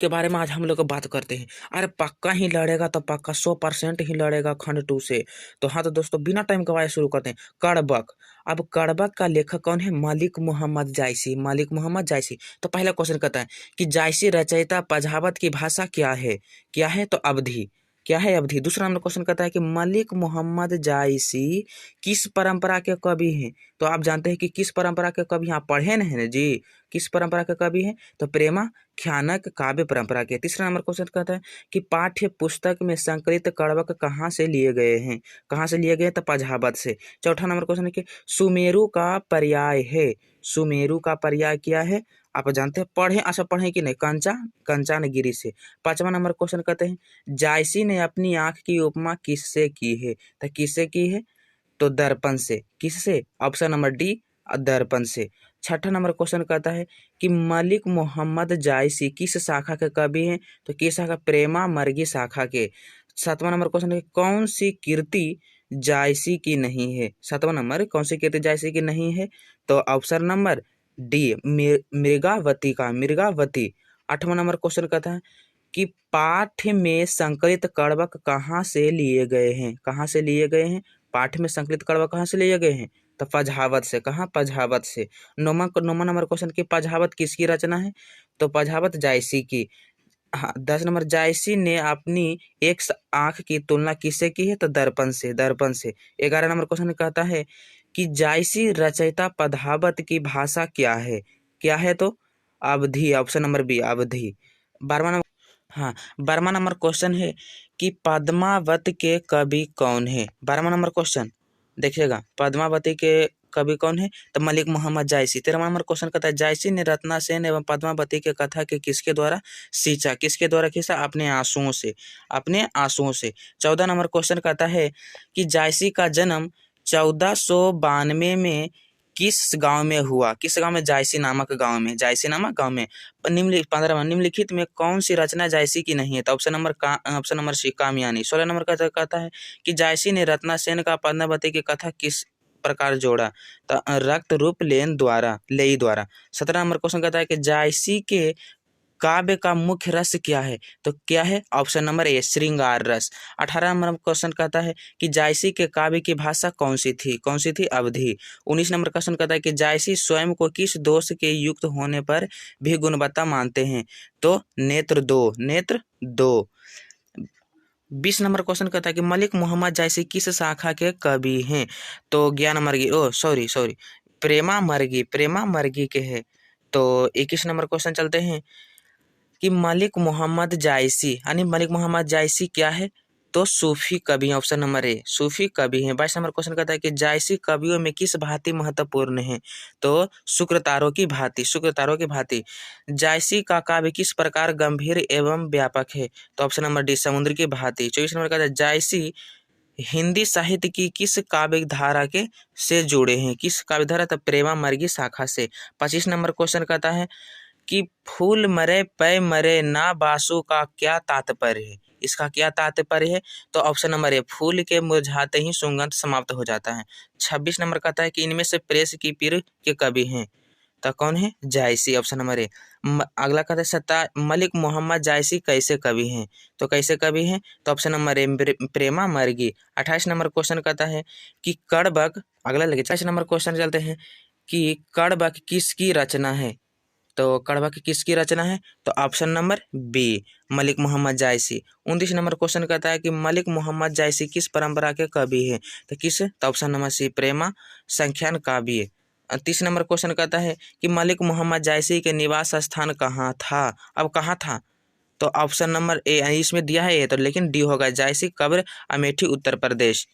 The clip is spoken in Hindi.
के बारे में आज हम लोग बात करते हैं। अरे पक्का ही लड़ेगा तो पक्का 100% ही लड़ेगा खंड 2 से। तो हाँ तो दोस्तों बिना टाइम गवाए शुरू करते हैं। कड़बक। अब कड़बक का लेखक कौन है? मलिक मोहम्मद जायसी। मलिक मोहम्मद जायसी। तो पहला क्वेश्चन कहता है कि जायसी रचयिता पजावत की भाषा क्या है? क्या है? तो अवधी। क्या है? अवधी। दूसरा नंबर क्वेश्चन कहता है कि मलिक मोहम्मद जायसी किस परंपरा के कवि हैं? तो आप जानते हैं कि किस परंपरा के कवि, आप पढ़े नहीं ना जी, किस परंपरा के कवि हैं? तो प्रेमाख्यानक काव्य परंपरा के। तीसरा नंबर क्वेश्चन कहता है कि पाठ्य पुस्तक में संकलित कड़वक कहाँ से लिए गए हैं? कहाँ से लिए गए? तो पजावत से। चौथा नंबर क्वेश्चन है कि सुमेरु का पर्याय है। सुमेरु का पर्याय क्या है? आप जानते हैं, पढ़े, अच्छा पढ़े कि नहीं? कंचनगिरी से। पांचवा नंबर क्वेश्चन कहते हैं जायसी ने अपनी आंख की उपमा किससे की है? तो किससे की है? तो दर्पण से। किससे? ऑप्शन नंबर डी, दर्पण से। छठा नंबर क्वेश्चन कहता है कि मलिक मोहम्मद जायसी किस शाखा के कवि हैं? तो किस शाखा? प्रेमा मर्गी शाखा के। सातवां नंबर क्वेश्चन है कौन सी कीर्ति जायसी की नहीं है? सातवां नंबर, कौन सी कीर्ति जायसी की नहीं है? तो ऑप्शन नंबर डी, मृगावती का, मृगावती। आठवां नंबर क्वेश्चन कहता है कि पाठ्य में संकलित कड़वक कहाँ से लिए गए हैं? कहाँ से लिए गए हैं? पाठ्य में संकलित कड़वक कहाँ से लिए गए हैं? तो पजावत से। कहाँ? पजावत से। नौवां नंबर क्वेश्चन की पजावत किसकी रचना है? तो पजावत जायसी की। हाँ, 10 नंबर जायसी ने अपनी एक आंख की तुलना किससे की है? तो दर्पण से। दर्पण से। 11 नंबर क्वेश्चन कहता है कि जायसी रचयिता पदावत की भाषा क्या है? क्या है? तो अवधी। ऑप्शन नंबर बी, अवधी। 12वां नंबर, हाँ, 12वां नंबर क्वेश्चन है कि पद्मावत के कवि कौन है? 12वां नंबर क्वेश्चन देखिएगा, पद्मावती के कवि कौन है? तो मलिक मोहम्मद जायसी। 13वां नंबर क्वेश्चन कहता है जायसी ने रत्नासेन एवं पद्मावती के कथा के किसके द्वारा सींचा? किसके द्वारा खींचा? अपने आंसुओं से। अपने आंसुओं से। 14 नंबर क्वेश्चन कहता है कि जायसी का जन्म 1492 में किस गांव में हुआ? किस गांव में? जायसी नामक गांव में। जायसी नामक गांव में। 15वां, निम्नलिखित में कौन सी रचना जायसी की नहीं है? तो option number C, Kamayani. 16 number कहता है कि जायसी ने रत्नासेन का पद्मावती की कथा किस प्रकार जोड़ा? तो रक्त रूप लेई द्वारा। 17 नंबर क्वेश्चन कहता है कि जायसी के काव्य का मुख्य रस क्या है? तो क्या है? ऑप्शन नंबर ए, श्रृंगार रस। 18 नंबर क्वेश्चन कहता है कि जायसी के काव्य की भाषा कौन सी थी? कौन सी थी? अवधी। 19 नंबर क्वेश्चन कहता है कि जायसी स्वयं को किस दोष के युक्त होने पर भी गुणवत्ता मानते हैं? तो नेत्र दो। नेत्र दो। 20 नंबर क्वेश्चन कहता है कि मलिक मोहम्मद जायसी किस शाखा के कवि हैं? तो ज्ञान मर्गी, ओ सॉरी सॉरी, प्रेमा मर्गी। प्रेमा मर्गी के हैं। तो 21 नंबर क्वेश्चन चलते हैं कि मलिक मोहम्मद जायसी, यानी मलिक मोहम्मद जायसी क्या है? तो सूफी कवि हैं। ऑप्शन नंबर ए, सूफी कवि हैं। 22 नंबर क्वेश्चन कहता है कि जायसी कवियों में किस भांति महत्वपूर्ण है? तो शुक्रतारों की भांति। शुक्रतारों की भांति। जायसी का काव्य किस प्रकार गंभीर एवं व्यापक है? तो ऑप्शन नंबर डी, समुद्र की भांति। 24 नंबर कहता है जायसी हिंदी साहित्य की किस काव्य धारा के से जुड़े हैं? किस काव्य धारा? तो प्रेमा मर्गी शाखा से। 25 नंबर क्वेश्चन कहता है कि फूल मरे पै मरे ना बासु का क्या तात्पर्य है? इसका क्या तात्पर्य है? तो ऑप्शन नंबर ए, फूल के मुरझाते ही सुगंध समाप्त हो जाता है। 26 नंबर कहता है कि इनमें से प्रेस की पीर के कवि हैं? तो कौन है? जायसी। Option number A. अगला कहता है मलिक मोहम्मद जायसी कैसे कवि हैं? तो कैसे कवि हैं? तो ऑप्शन नंबर ए, प्रेमा मर्गी। 28 नंबर क्वेश्चन कहता है कि कड़बक, अगला लगे 28 नंबर क्वेश्चन चलते हैं कि कड़बक किसकी रचना है? तो कड़वा की किसकी रचना है? तो option number B, Malik Mohammad Jayasi. 29 नंबर क्वेश्चन कहता है कि मलिक मोहम्मद जायसी किस परंपरा के कवि है? तो किस? तो ऑप्शन नंबर सी, प्रेमा संख्यान काव्य। 30 नंबर क्वेश्चन कहता है कि मलिक मोहम्मद जायसी के निवास स्थान कहाँ था? अब कहाँ था? तो ऑप्शन नंबर ए, इसमें दिया है ये तो, लेकिन डी होगा, जायसी कब्र अमेठी उत्तर प्रदेश।